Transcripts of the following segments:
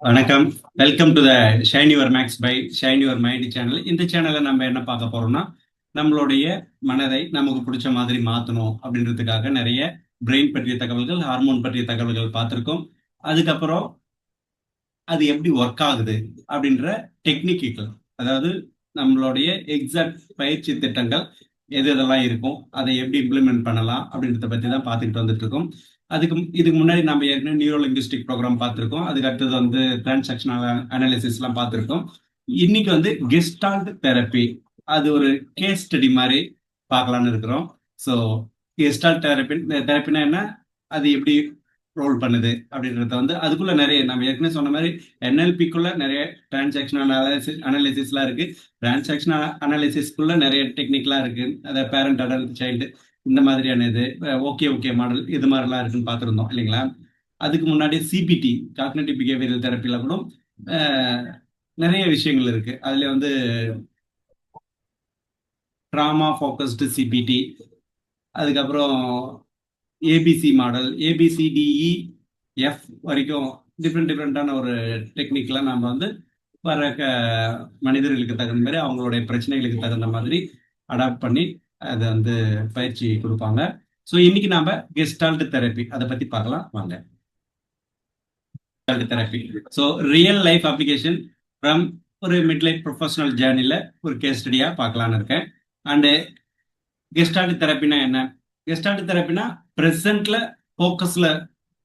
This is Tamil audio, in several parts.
வணக்கம். Welcome to the shine your max by shine your mind channel. இந்த சேனல்ல நம்ம என்ன பார்க்க போறோம்னா, நம்மளுடைய மனதை நமக்கு பிடிச்ச மாதிரி மாற்றணும் அப்படின்றதுக்காக நிறைய பிரெயின் பற்றிய தகவல்கள், ஹார்மோன் பற்றிய தகவல்கள் பார்த்துருக்கோம். அதுக்கப்புறம் அது எப்படி ஒர்க் ஆகுது அப்படின்ற டெக்னிக்குகள், அதாவது நம்மளுடைய எக்ஸாக்ட் பயிற்சி திட்டங்கள் எது எதெல்லாம் இருக்கும், அதை எப்படி இம்ப்ளிமெண்ட் பண்ணலாம் அப்படின்றத பற்றி தான் பார்த்துக்கிட்டு வந்துட்டு இருக்கோம். இதுக்கு முன்னாடி நம்ம ஏற்கனவே நியூரோ லிங்குவிஸ்டிக் ப்ரோக்ராம் பார்த்துருக்கோம். அதுக்கு அடுத்தது வந்து டிரான்சாக்ஷனல் அனாலிசிஸ்லாம் பார்த்துருக்கோம். இன்னைக்கு வந்து கெஸ்டால்ட் தெரப்பி, அது ஒரு கேஸ் ஸ்டடி மாதிரி பார்க்கலான்னு இருக்கிறோம். ஸோ கெஸ்டால்ட் தெரப்பினா என்ன, அது எப்படி ரோல் பண்ணுது அப்படின்றத வந்து அதுக்குள்ள நிறைய நம்ம ஏற்கனவே சொன்ன மாதிரி என்எல்பிக்குள்ள நிறைய டிரான்சாக்ஷனல் அனாலிசிஸ்லாம் இருக்கு. டிரான்சாக்ஷனல் அனாலிசிஸ்க்குள்ள நிறைய டெக்னிக்லாம் இருக்கு. அதை பேரண்ட் அடல்ட் சைல்டு இந்த மாதிரியான இது ஓகே மாடல் இது மாதிரிலாம் இருக்குன்னு பார்த்துருந்தோம் இல்லைங்களா. அதுக்கு முன்னாடி சிபிடி காக்னிட்டிவ் பிஹேவியரல் தெரப்பில கூட நிறைய விஷயங்கள் இருக்கு. அதுல வந்து ட்ராமா ஃபோக்கஸ்டு சிபிடி, அதுக்கப்புறம் ஏபிசி மாடல், ஏபிசிடிஇ எஃப் வரைக்கும் டிஃப்ரெண்டான ஒரு டெக்னிக்லாம் நம்ம வந்து வர மனிதர்களுக்கு தகுந்த மாதிரி அவங்களுடைய பிரச்சனைகளுக்கு தகுந்த மாதிரி அடாப்ட் பண்ணி அதை வந்து பயிற்சி கொடுப்பாங்க. ஸோ இன்னைக்கு நாம கெஸ்டால்ட் தெரப்பி அதை பத்தி பார்க்கலாம் வாங்க. Therapy so real life application from ஒரு மிட் லைஃப் ப்ரொஃபஷனல் ஜேர்னில ஒரு கேஸ் ஸ்டடியா பார்க்கலான்னு இருக்கேன். அண்டு கெஸ்டால்ட் தெரப்பினா என்ன? கெஸ்டால்ட் தெரப்பினா ப்ரெசென்ட்ல ஃபோக்கஸ்ல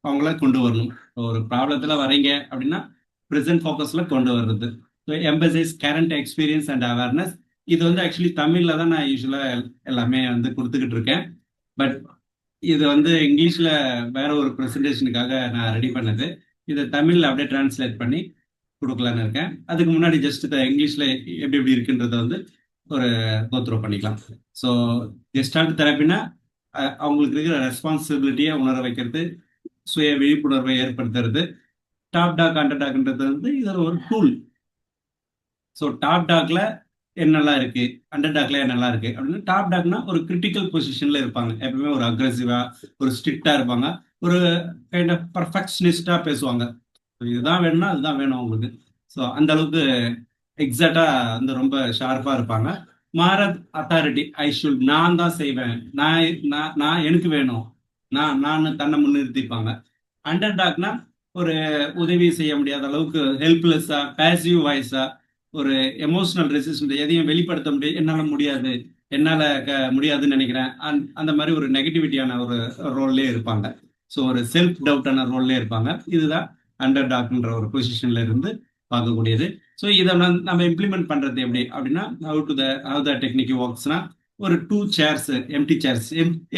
அவங்கள கொண்டு வரணும். ஒரு ப்ராப்ளத்துல வரீங்க அப்படின்னா ப்ரெசென்ட் ஃபோக்கஸ்ல கொண்டு வர்றது. So emphasise current experience and awareness. இது வந்து ஆக்சுவலி தமிழ்ல தான் நான் யூஸ்வலா எல்லாமே வந்து கொடுத்துக்கிட்டு இருக்கேன். பட் இது வந்து இங்கிலீஷ்ல வேற ஒரு ப்ரெசன்டேஷனுக்காக நான் ரெடி பண்ணது. இதை தமிழ்ல அப்படியே டிரான்ஸ்லேட் பண்ணி கொடுக்கலான்னு இருக்கேன். அதுக்கு முன்னாடி ஜஸ்ட் இங்கிலீஷ்ல எப்படி எப்படி இருக்குன்றத வந்து ஒரு கோத்ரூ பண்ணிக்கலாம். ஸோ கெஸ்டால்ட் தெரப்பினா அவங்களுக்கு இருக்கிற ரெஸ்பான்சிபிலிட்டியை உணர வைக்கிறது, சுய விழிப்புணர்வை ஏற்படுத்துறது. டாப் டாக் அண்டர் டாக்ன்றது வந்து இது ஒரு டூல். ஸோ டாப் டாக்ல என்னெல்லாம் இருக்கு, அண்டர் டாக்ல என்னெல்லாம் இருக்கு அப்படின்னு. டாப் டாக்னா ஒரு கிரிட்டிக்கல் பொசிஷன்ல இருப்பாங்க, எப்பவுமே ஒரு அக்ரெசிவா ஒரு ஸ்ட்ரிக்டா இருப்பாங்க, ஒரு கைண்ட் ஆஃப் பர்ஃபெக்ஷனிஸ்டா பேசுவாங்க. இதுதான் வேணும்னா அதுதான் வேணும் அவங்களுக்கு. ஸோ அந்த அளவுக்கு எக்ஸாக்டா வந்து ரொம்ப ஷார்ப்பா இருப்பாங்க. மாரத் அத்தாரிட்டி, ஐ ஷுட், நான் தான் செய்வேன், நான் எனக்கு வேணும், நான் தன்னை முன்னிறுத்திப்பாங்க. அண்டர் டாக்னா ஒரு உதவி செய்ய முடியாத அளவுக்கு ஹெல்ப்லெஸ்ஸா, பேசிவ் வாய்ஸா, ஒரு எமோஷனல் ரெசிஸ்டன்ட், எதையும் வெளிப்படுத்த என்னால முடியாது, என்னால முடியாதுன்னு நினைக்கிறேன், அந்த மாதிரி ஒரு நெகட்டிவிட்டியான ஒரு ரோல்லே இருப்பாங்க. ஸோ ஒரு செல்ஃப் டவுட்டான ரோல்லே இருப்பாங்க. இதுதான் அண்டர் டாக்ன்ற ஒரு பொசிஷன்ல இருந்து பார்க்கக்கூடியது. ஸோ இதை நம்ம இம்ப்ளிமெண்ட் பண்றது எப்படி அப்படின்னா, ஹவு த டெக்னிக் ஒர்க்ஸ்னா, ஒரு 2 சேர்ஸ்,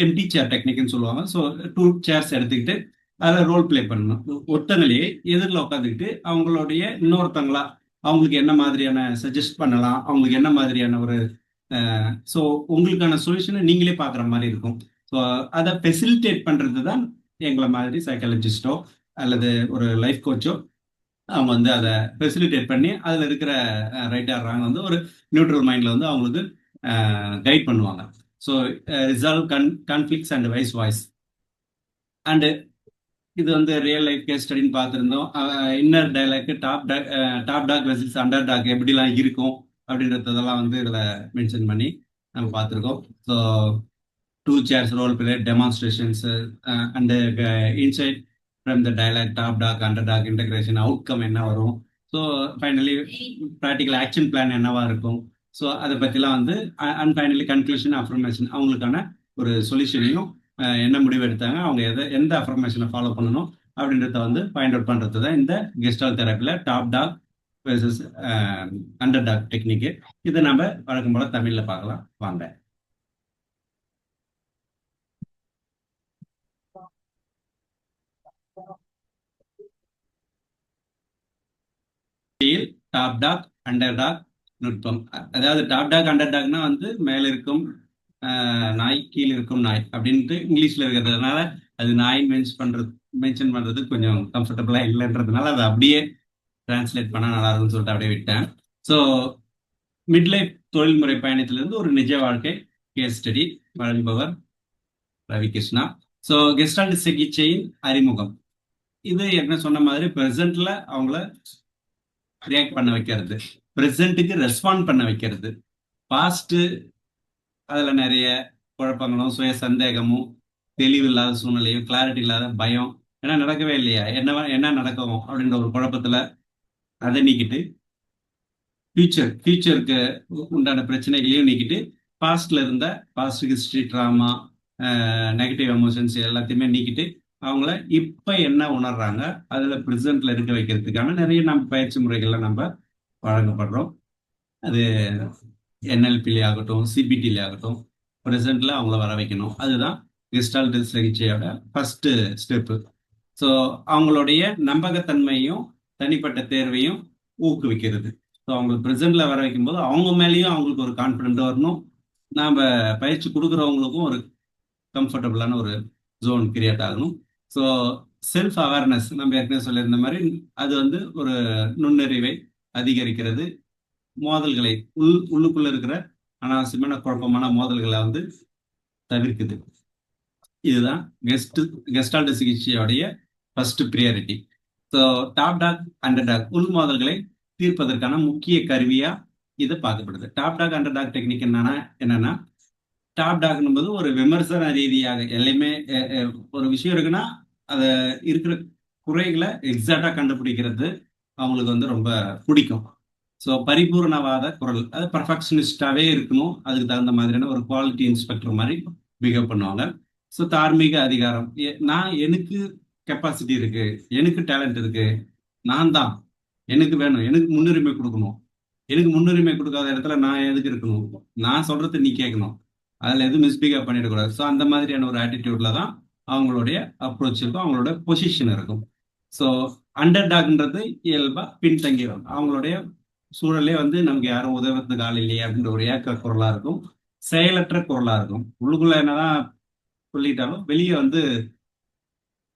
எம்டி சேர் டெக்னிக்னு சொல்லுவாங்க. ஸோ 2 சேர்ஸ் எடுத்துக்கிட்டு அதில் ரோல் பிளே பண்ணணும். ஒருத்தங்களையே எதிரில் உட்காந்துக்கிட்டு அவங்களுடைய இன்னொருத்தங்களா அவங்களுக்கு என்ன மாதிரியான சஜஸ்ட் பண்ணலாம், அவங்களுக்கு என்ன மாதிரியான ஒரு ஸோ உங்களுக்கான சொல்யூஷனை நீங்களே பார்க்குற மாதிரி இருக்கும். ஸோ அதை ஃபெசிலிட்டேட் பண்ணுறது தான் எங்களை மாதிரி சைக்காலஜிஸ்டோ அல்லது ஒரு லைஃப் கோச்சோ அவங்க வந்து அதை ஃபெசிலிட்டேட் பண்ணி அதில் இருக்கிற ரைட் ஆர் ராங் வந்து ஒரு நியூட்ரல் மைண்டில் வந்து அவங்களுக்கு கைட் பண்ணுவாங்க. So resolve conflicts and wise voice. And இது வந்து ரியல் லைஃப் கேஸ் ஸ்டடின்னு பார்த்துருந்தோம். Inner dialogue, top dog versus under talk எப்படிலாம் இருக்கும் அப்படின்றதெல்லாம் வந்து இதில் மென்ஷன் பண்ணி நம்ம பார்த்துருக்கோம். So 2 chairs role play demonstrations and insight from the dialogue, top dog under talk integration, outcome என்ன வரும், so finally practical action plan என்னவா இருக்கும், ஸோ அதை பற்றிலாம் வந்து அண்ட் ஃபைனலி கன்க்ளூஷன், அஃபர்மேஷன், அவங்களுக்கான ஒரு சொல்யூஷனையும் என்ன முடிவு எடுத்தாங்க, அவங்க எந்த அஃபர்மேஷனை ஃபாலோ பண்ணணும் அப்படின்றத வந்து ஃபைண்ட் அவுட் பண்ணுறது தான் இந்த கெஸ்டால் தெரப்பியில் top dog versus under talk technique. இதை நம்ம வழக்கம் போல தமிழில் பார்க்கலாம் வாங்க. டாப் டாக் அண்டர் டாக் நுட்பம். அதாவது டாப் டாக் அண்டர் டாக்னா வந்து மேல இருக்கும் நாய், கீழே இருக்கும் நாய் அப்படின்ட்டு இங்கிலீஷ்ல இருக்கிறதுனால அது நாய் மென்ஷன் பண்றது கொஞ்சம் கம்ஃபர்டபுளா இல்லைன்றதுனால அதை அப்படியே டிரான்ஸ்லேட் பண்ணா நல்லா இருக்கும்னு சொல்லிட்டு அப்படியே விட்டேன். ஸோ மிட்லைஃப் தொழில்முறை பயணத்திலிருந்து ஒரு நிஜ வாழ்க்கை கேஸ் ஸ்டடி வழங்குபவர் ரவி கிருஷ்ணா. ஸோ கெஸ்டால்ட் சிகிச்சையின் அறிமுகம். இது என்ன சொன்ன மாதிரி ப்ரெசென்ட்ல அவங்கள ரியாக்ட் பண்ண வைக்கிறது, ப்ரெசென்ட்டுக்கு ரெஸ்பாண்ட் பண்ண வைக்கிறது. பாஸ்ட் அதுல நிறைய குழப்பங்களும் சுய சந்தேகமும் தெளிவு இல்லாத சூழ்நிலையும் கிளாரிட்டி இல்லாத பயம், ஏன்னா நடக்கவே இல்லையா, என்ன நடக்கும் அப்படின்ற ஒரு குழப்பத்துல அதை நீக்கிட்டு ஃபியூச்சருக்கு உண்டான பிரச்சனைகளையும் நீக்கிட்டு பாஸ்ட்ல இருந்த past history trauma negative emotions எல்லாத்தையுமே நீக்கிட்டு அவங்கள இப்ப என்ன உணர்றாங்க அதுல ப்ரெசென்ட்ல இருக்க வைக்கிறதுக்கான நிறைய நம்ம பயிற்சி முறைகள்ல நம்ம வழங்கப்படுறோம். அது என்எல்பிலே ஆகட்டும் சிபிடிலே ஆகட்டும் ப்ரெசென்ட்ல அவங்கள வர வைக்கணும். அதுதான் கெஸ்டால்ட் சிகிச்சையோட ஃபர்ஸ்ட் ஸ்டெப்பு. ஸோ அவங்களுடைய நம்பகத்தன்மையும் தனிப்பட்ட தேர்வையும் ஊக்குவிக்கிறது. ஸோ அவங்களுக்கு ப்ரெசென்ட்ல வர வைக்கும்போது அவங்க மேலேயும் அவங்களுக்கு ஒரு கான்ஃபிடென்ட் வரணும். நாம் பயிற்சி கொடுக்குறவங்களுக்கும் ஒரு கம்ஃபர்டபுளான ஒரு ஜோன் கிரியேட் ஆகணும். ஸோ செல்ஃப் அவேர்னஸ் நம்ம ஏற்கனவே சொல்லியிருந்த மாதிரி அது வந்து ஒரு நுண்ணறிவை அதிகரிக்கிறது. மோதல்களை உள்ளுக்குள்ள இருக்கிற அனாவசியமான குழப்பமான மோதல்களை வந்து தவிர்க்குது. இதுதான் கெஸ்டால்ட் சிகிச்சையோடைய first priority. So top dog under dog உள் மோதல்களை தீர்ப்பதற்கான முக்கிய கருவியா இது பார்க்கப்படுது. Top dog under dog technique என்னன்னா டாப் டாக்னும் போது ஒரு விமர்சன ரீதியாக எல்லாமே ஒரு விஷயம் இருக்குன்னா அதை இருக்கிற குறைகளை எக்ஸாக்டா கண்டுபிடிக்கிறது அவங்களுக்கு வந்து ரொம்ப பிடிக்கும். ஸோ பரிபூர்ணவாத குரல், அது பர்ஃபெக்ஷனிஸ்டாவே இருக்கணும், அதுக்கு தகுந்த மாதிரியான ஒரு குவாலிட்டி இன்ஸ்பெக்டர் மாதிரி பிஹேவ் பண்ணுவாங்க. ஸோ தார்மீக அதிகாரம், நான் எனக்கு கெப்பாசிட்டி இருக்கு, எனக்கு டேலண்ட் இருக்கு, நான் தான், எனக்கு வேணும், எனக்கு முன்னுரிமை கொடுக்கணும், எனக்கு முன்னுரிமை கொடுக்காத இடத்துல நான் எதுக்கு இருக்கணும், நான் சொல்றது நீ கேட்கணும், அதில் எதுவும் மிஸ்பிஹேவ் பண்ணிடக்கூடாது. ஸோ அந்த மாதிரியான ஒரு ஆட்டிடியூட்ல தான் அவங்களுடைய அப்ரோச் இருக்கும், அவங்களோட பொசிஷன் இருக்கும். ஸோ அண்டர் டாக்ன்றது இயல்பா பின்தங்கி வரும். அவங்களுடைய சூழலே வந்து நமக்கு யாரும் உதவுறதுக்கு ஆள் இல்லையே அப்படின்ற ஒரு ஏக்க குரலா இருக்கும், செயலற்ற குரலா இருக்கும். உள்ளுக்குள்ள என்னதான் சொல்லிட்டாலும் வெளியே வந்து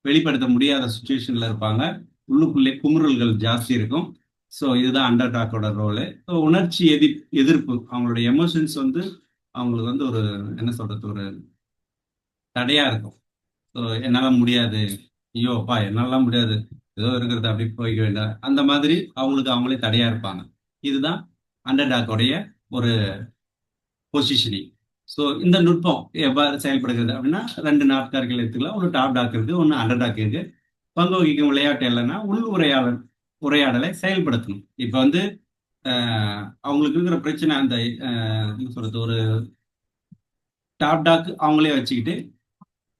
வெளிப்படுத்த முடியாத சுச்சுவேஷன்ல இருப்பாங்க. உள்ளுக்குள்ளே குமுறல்கள் ஜாஸ்தி இருக்கும். ஸோ இதுதான் அண்டர் டாக்கோட ரோலு. ஸோ உணர்ச்சி எதிர்ப்பு, அவங்களுடைய எமோஷன்ஸ் வந்து அவங்களுக்கு வந்து ஒரு என்ன சொல்றது ஒரு தடையா இருக்கும். ஸோ என்னால முடியாது, ஐயோப்பா என்னாலாம் முடியாது, ஏதோ இருக்கிறது அப்படி போய்க்க வேண்டாம், அந்த மாதிரி அவங்களுக்கு அவங்களே தடையா இருப்பாங்க. இதுதான் அண்டர் டாக்கோடைய ஒரு பொசிஷனிங். ஸோ இந்த நுட்பம் எவ்வாறு செயல்படுகிறது அப்படின்னா, 2 நாட்கார்கள் எடுத்துக்கலாம். ஒரு டாப் டாக் இருக்கு, ஒன்று அண்டர் டாக் இருக்கு. பங்கு வகிக்கும் விளையாட்டு இல்லைன்னா உள் உரையாடலை செயல்படுத்தணும். இப்போ வந்து அவங்களுக்கு இருக்கிற பிரச்சனை அந்த என்ன சொல்றது ஒரு டாப் டாக் அவங்களே வச்சுக்கிட்டு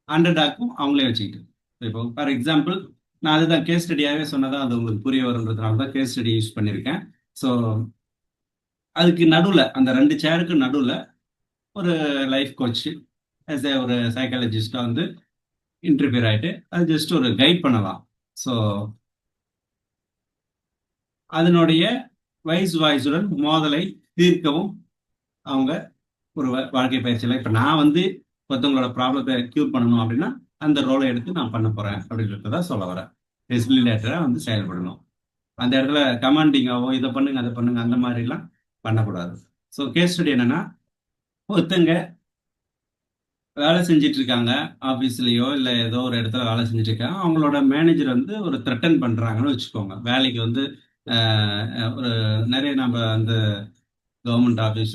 அண்டர் டாக்கும் அவங்களே வச்சுக்கிட்டு. இப்போ ஃபார் எக்ஸாம்பிள் நான் அதுதான் கேஸ் ஸ்டடியாகவே சொன்னதான் அது உங்களுக்கு புரிய வருன்றதுனால தான் கேஸ் ஸ்டடி யூஸ் பண்ணியிருக்கேன். ஸோ அதுக்கு நடுவில் அந்த 2 சேருக்கு நடுவில் ஒரு லைஃப் கோச் ஒரு சைக்காலஜிஸ்டா வந்து இன்டர்ஃபியர் ஆயிட்டு அது ஜஸ்ட் ஒரு கைட் பண்ணலாம். ஸோ அதனுடைய வாய்ஸுடன் மோதலை தீர்க்கவும் அவங்க ஒரு வாழ்க்கை பயிற்சியில் இப்போ நான் வந்து ஒருத்தவங்களோட ப்ராப்ளத்தை கியூர் பண்ணணும் அப்படின்னா அந்த ரோலை எடுத்து நான் பண்ண போறேன் அப்படின்றத சொல்ல வரேன். ஃபெசிலிட்டேட்டரா வந்து செயல்படணும். அந்த இடத்துல கமாண்டிங்காவோ இதை பண்ணுங்க அதை பண்ணுங்க அந்த மாதிரிலாம் பண்ணக்கூடாது. ஸோ கேஸ் ஸ்டடி என்னன்னா, ஒருத்தங்க வேலை செஞ்சுட்டு இருக்காங்க ஆஃபீஸ்லயோ இல்லை ஏதோ ஒரு இடத்துல வேலை செஞ்சுட்டு இருக்காங்க, அவங்களோட மேனேஜர் வந்து ஒரு த்ரெட்டன் பண்றாங்கன்னு வச்சுக்கோங்க. வேலைக்கு வந்து ஒரு நிறைய நம்ம அந்த கவர்மெண்ட் ஆஃபீஸ்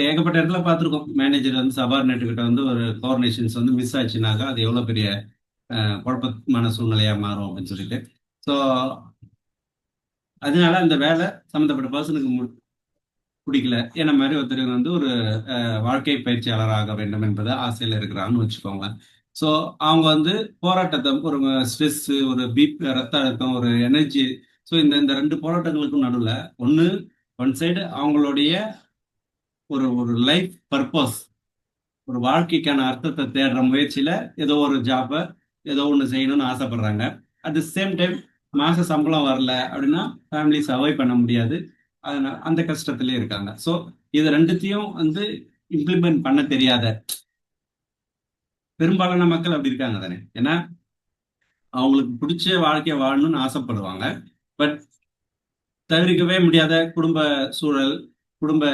ஏகப்பட்ட இடத்துல பார்த்துருக்கோம். மேனேஜர் வந்து சபார்டினேட் கிட்ட வந்து ஒரு கோஆர்டினேஷன்ஸ் வந்து மிஸ் ஆச்சுனாக்கா அது எவ்வளோ பெரிய குழப்பமான சூழ்நிலையா மாறும் அப்படின்னு சொல்லிட்டு. ஸோ அதனால அந்த வேலை சம்மந்தப்பட்ட பர்சனுக்கு பிடிக்கல, என்ன மாதிரி ஒருத்தர் வந்து ஒரு வாழ்க்கை பயிற்சியாளர் ஆக வேண்டும் என்பது ஆசையில் இருக்கிறான்னு வச்சுக்கோங்க. ஸோ அவங்க வந்து போராட்டத்தை ஒரு ஸ்ட்ரெஸ், ஒரு ரத்த அழுத்தம், ஒரு எனர்ஜி, ஸோ இந்த இந்த 2 போராட்டங்களுக்கும் நடுவில் ஒன் சைடு அவங்களுடைய ஒரு ஒரு லைஃப் பர்பஸ், ஒரு வாழ்க்கைக்கான அர்த்தத்தை தேடுற முயற்சியில ஏதோ ஒரு ஜாப்பை ஏதோ ஒன்று செய்யணும்னு ஆசைப்படுறாங்க. அட் த சேம் டைம் மாச சம்பளம் வரல அப்படின்னா ஃபேமிலி சர்வை பண்ண முடியாது, அதனால அந்த கஷ்டத்திலே இருக்காங்க. ஸோ இது 2த்தையும் வந்து இம்ப்ளிமெண்ட் பண்ண தெரியாத பெரும்பாலான மக்கள் அப்படி இருக்காங்க தானே. ஏன்னா அவங்களுக்கு பிடிச்ச வாழ்க்கையை வாழணும்னு ஆசைப்படுவாங்க, பட் தவிர்க்கவே முடியாத குடும்ப சூழல், குடும்ப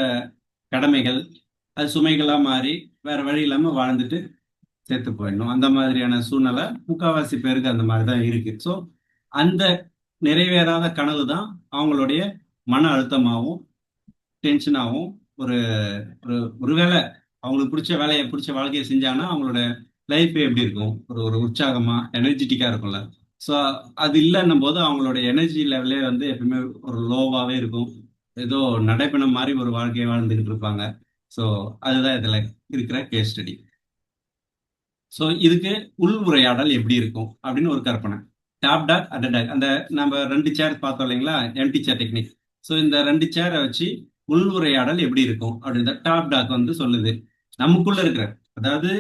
கடமைகள், அது சுமைகளா மாறி வேற வழி இல்லாம வாழ்ந்துட்டு சேர்த்து போயிடணும். அந்த மாதிரியான சூழ்நிலை முக்காவாசி பேருக்கு அந்த மாதிரி தான் இருக்கு. ஸோ அந்த நிறைவேறாத கனவு தான் அவங்களுடைய மன அழுத்தமாகவும் டென்ஷனாகவும் ஒரு ஒரு ஒருவேளை அவங்களுக்கு பிடிச்ச வேலையை பிடிச்ச வாழ்க்கையை செஞ்சாங்கன்னா அவங்களோட லைஃப் எப்படி இருக்கும், ஒரு ஒரு உற்சாகமா எனர்ஜெட்டிக்கா இருக்கும்ல. ஸோ அது இல்லைன்னும் போது அவங்களோட எனர்ஜி லெவலே வந்து எப்பவுமே ஒரு லோவாவே இருக்கும். ஏதோ நடைப்பணம் மாதிரி ஒரு வாழ்க்கையை வாழ்ந்துகிட்டு இருப்பாங்க. ஸோ அதுதான் இதுல இருக்கிற கேஸ் ஸ்டடி. ஸோ இதுக்கு உள் உரையாடல் எப்படி இருக்கும் அப்படின்னு ஒரு கற்பனை. டாப் டாக் அட் டாக், அந்த நம்ம 2 சேர் பார்த்தோம் இல்லைங்களா, எம்டி சேர் டெக்னிக். ஸோ இந்த 2 சேரை வச்சு உள் உரையாடல் எப்படி இருக்கும் அப்படின்னு டாப் டாக் வந்து சொல்லுது. நமக்குள்ள இருக்கிற, அதாவது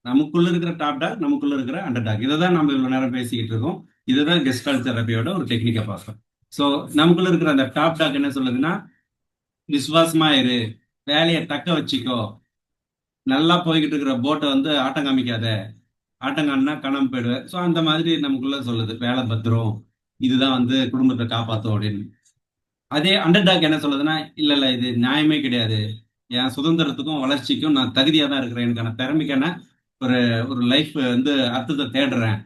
நமக்குள்ள இருக்கிற டாப் டாக், நமக்குள்ள இருக்கிற அண்டர் டாக், இதை தான் நம்ம இவ்வளவு நேரம் பேசிக்கிட்டு இருக்கோம். இதுதான் கெஸ்டால் தெரப்பியோட ஒரு டெக்னிக்கை பார்ப்போம். ஸோ நமக்குள்ள இருக்கிற அந்த டாப் டாக் என்ன சொல்லுதுன்னா, விசுவாசமா இரு, வேலையை தக்க வச்சுக்கோ, நல்லா போய்கிட்டு இருக்கிற போட்டை வந்து ஆட்டம் காமிக்காத, ஆட்டங்கானா காணாம போயிடுவேன். ஸோ அந்த மாதிரி நமக்குள்ள சொல்லுது, வேலை பத்திரம், இதுதான் வந்து குடும்பத்தை காப்பாற்றும் அப்படின்னு. அதே அண்டர் டாக் என்ன சொல்லுதுன்னா, இல்ல இல்ல இது நியாயமே கிடையாது, என் சுதந்திரத்துக்கும் வளர்ச்சிக்கும் நான் தகுதியா தான் இருக்கிறேன், எனக்கான திறமைக்கான ஒரு ஒரு லைஃப் வந்து அர்த்தத்தை தேடுறேன்,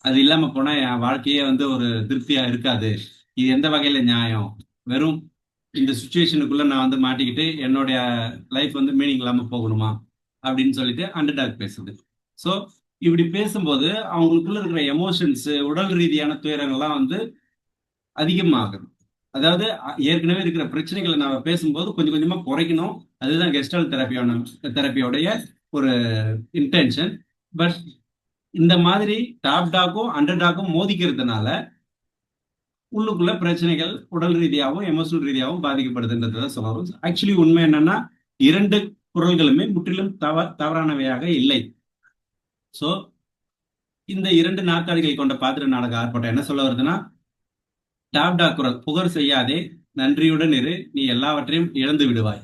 அது இல்லாம போனா என் வாழ்க்கையே வந்து ஒரு திருப்தியா இருக்காது, இது எந்த வகையில நியாயம், வெறும் இந்த சுச்சுவேஷனுக்குள்ள நான் வந்து மாட்டிக்கிட்டு என்னுடைய லைஃப் வந்து மீனிங் இல்லாம போகணுமா அப்படின்னு சொல்லிட்டு அண்டர் டாக் பேசுது. ஸோ இப்படி பேசும்போது அவங்களுக்குள்ள இருக்கிற எமோஷன்ஸ், உடல் ரீதியான துயரங்கள்லாம் வந்து அதிகமாகுது. அதாவது ஏற்கனவே இருக்கிற பிரச்சனைகளை நாம பேசும்போது கொஞ்சம் கொஞ்சமா குறைக்கணும். அதுதான் கெஸ்டல் தெரப்பியோடைய ஒரு இன்டென்ஷன். பட் இந்த மாதிரி டாப் டாக்கும் அண்டர் டாக்கும் மோதிக்கிறதுனால உள்ளுக்குள்ள பிரச்சனைகள் உடல் ரீதியாகவும் எமோஷனல் ரீதியாகவும் பாதிக்கப்படுதுன்றத சொல்லணும். ஆக்சுவலி உண்மை என்னன்னா, 2 குரல்களுமே முற்றிலும் தவறானவையாக இல்லை. சோ இந்த 2 நாற்காலிகள் கொண்ட பாத்திர நாடக ஆர்ப்பாட்டம் என்ன சொல்ல வருதுன்னா, டாப் டாக் குரல், புகழ் செய்யாதே, நன்றியுடன் இரு, நீ எல்லாவற்றையும் இழந்து விடுவாய்.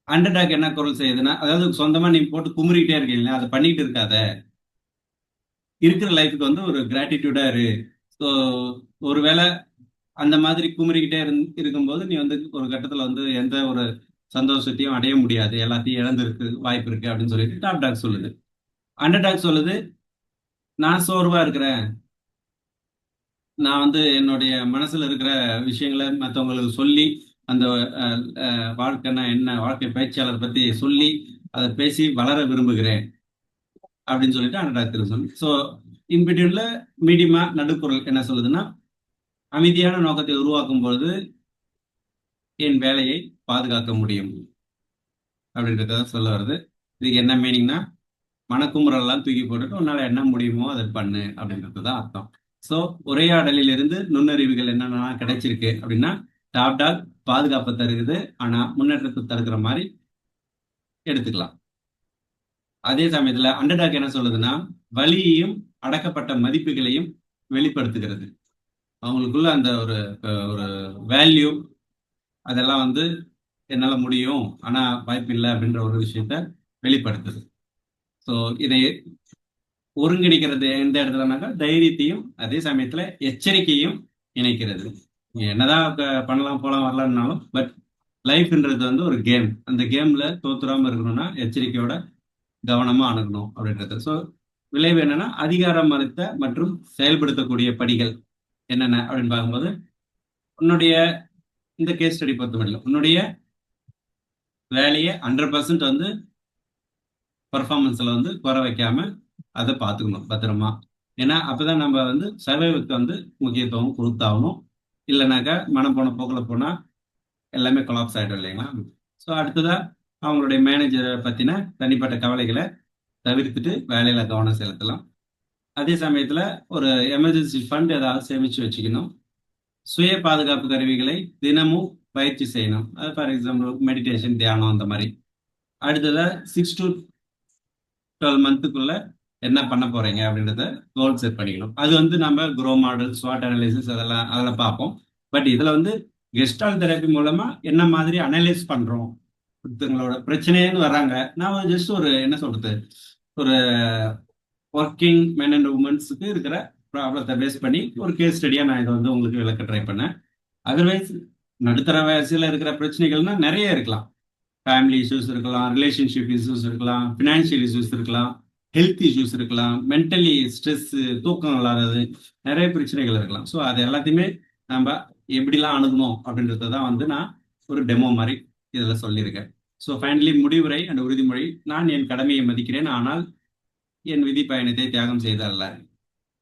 அண்டர் டாக் என்ன குரல் செய்யுதுன்னா, அதாவது சொந்தமா நீ போட்டு குமுறிக்கிட்டே இருக்கீங்களா, அதை பண்ணிட்டு இருக்காத, இருக்கிற லைஃபுக்கு வந்து ஒரு கிராட்டிடியூடா இரு. ஸோ ஒருவேளை அந்த மாதிரி குமுறிக்கிட்டே இருக்கும்போது நீ வந்து ஒரு கட்டத்துல வந்து எந்த ஒரு சந்தோஷத்தையும் அடைய முடியாது, எல்லாத்தையும் இழந்திருக்கு வாய்ப்பு இருக்கு அப்படின்னு சொல்லிட்டு டாப் டாக் சொல்லுது. அண்டர் டாக் சொல்லுது, நான் சோர்வா இருக்கிறேன், நான் வந்து என்னுடைய மனசுல இருக்கிற விஷயங்களை மற்றவங்களுக்கு சொல்லி, அந்த வாழ்க்கைன்னா என்ன, வாழ்க்கை பயிற்சியாளர் பத்தி சொல்லி அதை பேசி வளர விரும்புகிறேன் அப்படின்னு சொல்லிட்டு அண்டர் டாக் சொல்லு. ஸோ இன்பிட்வீன்ல மீடியமா நடுக்குறள் என்ன சொல்லுதுன்னா, அமைதியான நோக்கத்தை உருவாக்கும் பொழுது என் வேலையை பாதுகாக்க முடியும் அப்படின்றத சொல்ல வருது. இதுக்கு என்ன மீனிங்னா, மனக்குமுறெல்லாம் தூக்கி போட்டுட்டு உன்னால என்ன முடியுமோ அதை பண்ணு அப்படின்றது தான் அர்த்தம். ஸோ உரையாடலில் இருந்து நுண்ணறிவுகள் என்னென்னலாம் கிடைச்சிருக்கு அப்படின்னா, டாப் டாக் பாதுகாப்பை தருகிறது, ஆனா முன்னேற்றத்தை தருகிற மாதிரி எடுத்துக்கலாம். அதே சமயத்துல அண்டர் டாக் என்ன சொல்லுதுன்னா, வலியையும் அடக்கப்பட்ட மதிப்புகளையும் வெளிப்படுத்துகிறது. அவங்களுக்குள்ள அந்த ஒரு ஒரு வேல்யூ, அதெல்லாம் வந்து என்னால முடியும் ஆனா வாய்ப்பு இல்லை அப்படின்ற ஒரு விஷயத்த வெளிப்படுத்துது. ஸோ இதை ஒருங்கிணைக்கிறது எந்த இடத்துலனாக்கா, தைரியத்தையும் அதே சமயத்துல எச்சரிக்கையும் இணைக்கிறது. நீங்க என்னதான் பண்ணலாம் போலாம் வரலாம்னாலும், பட் லைஃப்ன்றது வந்து ஒரு கேம். அந்த கேம்ல தோத்துறாம இருக்கணும்னா எச்சரிக்கையோட கவனமா அணுகணும் அப்படின்றது. ஸோ விளைவு என்னன்னா, அதிகாரம் அளித்த மற்றும் செயல்படுத்தக்கூடிய படிகள் என்னென்ன அப்படின்னு பார்க்கும்போது, உன்னுடைய இந்த கேஸ் ஸ்டடி பொறுத்த மட்டும் உன்னுடைய வேலையை 100% வந்து பர்ஃபார்மன்ஸ்ல வந்து குறை வைக்காம அதை பார்த்துக்கணும் பத்திரமா. ஏன்னா அப்பதான் நம்ம வந்து சர்வைவுக்கு வந்து முக்கியத்துவம் கொடுத்தாகணும். இல்லைனாக்கா மனம் போன போக்கில் போனா எல்லாமே கொலாப்ஸ் ஆகிடும் இல்லைங்களா. ஸோ அடுத்ததா அவங்களுடைய மேனேஜரை பத்தின தனிப்பட்ட கவலைகளை தவிர்த்துட்டு வேலையில கவனம் செலுத்தலாம். அதே சமயத்துல ஒரு எமர்ஜென்சி ஃபண்ட் ஏதாவது சேமிச்சு வச்சுக்கணும். சுய பாதுகாப்பு கருவிகளை தினமும் பயிற்சி செய்யணும். ஃபார் எக்ஸாம்பிள் மெடிடேஷன், தியானம் அந்த மாதிரி. அடுத்ததா 6 to 12 மந்த்துக்குள்ள என்ன பண்ண போறீங்க அப்படின்றத கோல் செட் பண்ணிக்கணும். அது வந்து நம்ம குரோ மாடல், ஸ்வாட் அனலைசிஸ் அதெல்லாம் பார்ப்போம். பட் இதுல வந்து கெஸ்டால் தெரப்பி மூலமா என்ன மாதிரி அனலைஸ் பண்றோம், ஒருத்தங்களோட பிரச்சனைன்னு வர்றாங்க, நான் ஜஸ்ட் ஒரு என்ன சொல்றது, ஒரு ஒர்க்கிங் மென் அண்ட் உமன்ஸுக்கு இருக்கிற ப்ராப்ளத்தை பேஸ் பண்ணி ஒரு கேஸ் ஸ்டடியா நான் இதை வந்து உங்களுக்கு விளக்க ட்ரை பண்ணேன். அதர்வைஸ் நடுத்தர வயசுல இருக்கிற பிரச்சனைகள்னா நிறைய இருக்கலாம். ஃபேமிலி இஷ்யூஸ் இருக்கலாம், ரிலேஷன்ஷிப் இஷ்யூஸ் இருக்கலாம், ஃபினான்ஷியல் இஷ்யூஸ் இருக்கலாம், ஹெல்த் இஷ்யூஸ் இருக்கலாம், மென்டலி ஸ்ட்ரெஸ், தூக்கம் இல்லாதது, நிறைய பிரச்சனைகள் இருக்கலாம். ஸோ அது எல்லாத்தையுமே நம்ம எப்படிலாம் அணுகணும் அப்படின்றத தான் வந்து நான் ஒரு டெமோ மாதிரி இதில் சொல்லியிருக்கேன். ஸோ ஃபைனலி முடிவுரை அண்ட் உறுதிமொழி: நான் என் கடமையை மதிக்கிறேன், ஆனால் என் விதி பயணத்தை தியாகம் செய்தல்ல.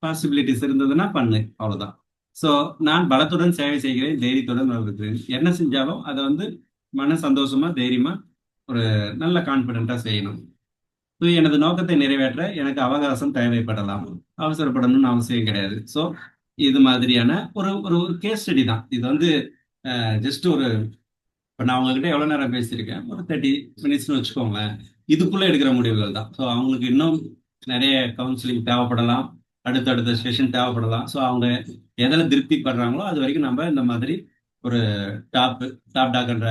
பாசிபிலிட்டிஸ் இருந்ததுன்னா பண்ணு, அவ்வளவுதான். ஸோ நான் பலத்துடன் சேவை செய்கிறேன், தைரியத்துடன் இருக்கிறேன். என்ன செஞ்சாலும் அதை வந்து மன சந்தோஷமா, தைரியமா, ஒரு நல்ல கான்பிடென்ட்டா செய்யணும். ஸோ எனது நோக்கத்தை நிறைவேற்ற எனக்கு அவகாசம் தேவைப்படலாம், அவசரப்படணும்னு அவசியம் கிடையாது. ஸோ இது மாதிரியான ஒரு ஒரு கேஸ் ஸ்டடி தான் இது. வந்து ஜஸ்ட் ஒரு, இப்போ நான் உங்ககிட்ட எவ்வளோ நேரம் பேசியிருக்கேன், ஒரு 30 மினிட்ஸ்னு வச்சுக்கோங்களேன். இதுக்குள்ளே எடுக்கிற முடிவுகள் தான். ஸோ அவங்களுக்கு இன்னும் நிறைய கவுன்சிலிங் தேவைப்படலாம், அடுத்தடுத்த செஷன் தேவைப்படலாம். ஸோ அவங்க எதில் திருப்தி படுறாங்களோ அது வரைக்கும் நம்ம இந்த மாதிரி ஒரு டாப் டாப் டாக்ன்ற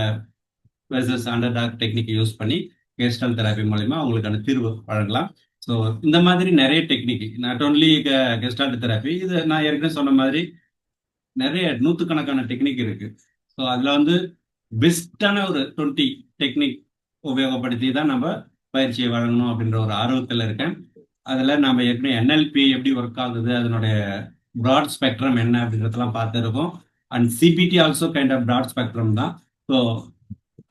versus under dog technique use பண்ணி கேஸ்டல் தெரப்பி மூலமா அவங்களுக்கான தீர்வு வழங்கலாம். ஸோ இந்த மாதிரி நிறைய technique, not only gestalt therapy, இது நான் ஏற்கனவே சொன்ன மாதிரி நிறைய நூற்றுக்கணக்கான டெக்னிக் இருக்கு. ஸோ அதில் வந்து பெஸ்டான ஒரு 20 டெக்னிக் உபயோகப்படுத்தி தான் நம்ம பயிற்சியை வழங்கணும் அப்படின்ற ஒரு ஆர்வத்தில் இருக்கேன். அதில் நம்ம ஏற்கனவே என்எல்பி எப்படி ஒர்க் ஆகுது, அதனுடைய ப்ராட் ஸ்பெக்ட்ரம் என்ன அப்படின்றதெல்லாம் பார்த்துருக்கோம். And CBT also kind of broad spectrum தான். ஸோ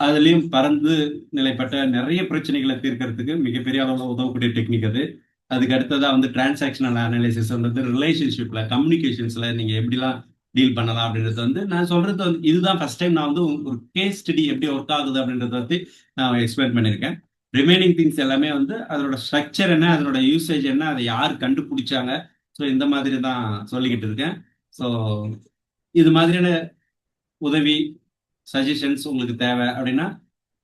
அதுலேயும் பறந்து நிலைப்பட்ட நிறைய பிரச்சனைகளை தீர்க்கறதுக்கு மிகப்பெரிய அளவில் உதவக்கூடிய டெக்னிக் அது. அதுக்கு அடுத்ததாக வந்து டிரான்சாக்ஷனல் அனாலிசிஸ் வந்து ரிலேஷன்ஷிப்ல, கம்யூனிகேஷன்ஸ்ல நீங்க எப்படிலாம் டீல் பண்ணலாம் அப்படின்றது வந்து நான் சொல்றது வந்து இதுதான் ஃபர்ஸ்ட் டைம் நான் வந்து ஒரு கேஸ் ஸ்டடி எப்படி ஒர்க் ஆகுது அப்படின்றத பத்தி நான் எக்ஸ்பிளைன் பண்ணியிருக்கேன். ரிமைனிங் திங்ஸ் எல்லாமே வந்து அதோட ஸ்ட்ரக்சர் என்ன, அதனோட யூசேஜ் என்ன, அதை யார் கண்டுபிடிச்சாங்க, ஸோ இந்த மாதிரி தான் சொல்லிக்கிட்டு இருக்கேன். ஸோ இது மாதிரியான உதவி, சஜஷன்ஸ் உங்களுக்கு தேவை அப்படின்னா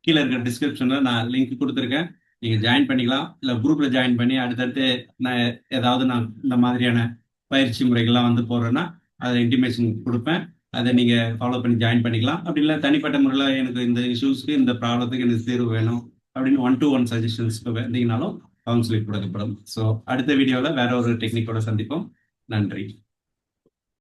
கீழே இருக்கிற டிஸ்கிரிப்ஷன்ல நான் லிங்க் கொடுத்துருக்கேன். நீங்க ஜாயின் பண்ணிக்கலாம், இல்லை குரூப்ல ஜாயின் பண்ணி அடுத்தடுத்து நான் ஏதாவது நான் இந்த மாதிரியான பயிற்சி முறைகள்லாம் வந்து போடுறேன்னா அதை இன்டிமேஷன் கொடுப்பேன். அதை நீங்க ஃபாலோ பண்ணி ஜாயின் பண்ணிக்கலாம். அப்படி இல்லை தனிப்பட்ட முறையில் எனக்கு இந்த இஷ்யூஸ்க்கு, இந்த ப்ராப்ளத்துக்கு எனக்கு தீர்வு வேணும் அப்படின்னு 1-to-1 சஜஷன்ஸ் வந்தீங்கனாலும் கவுன்சிலிங் கொடுக்கப்படும். ஸோ அடுத்த வீடியோவில் வேற ஒரு டெக்னிக்கோட சந்திப்போம். நன்றி.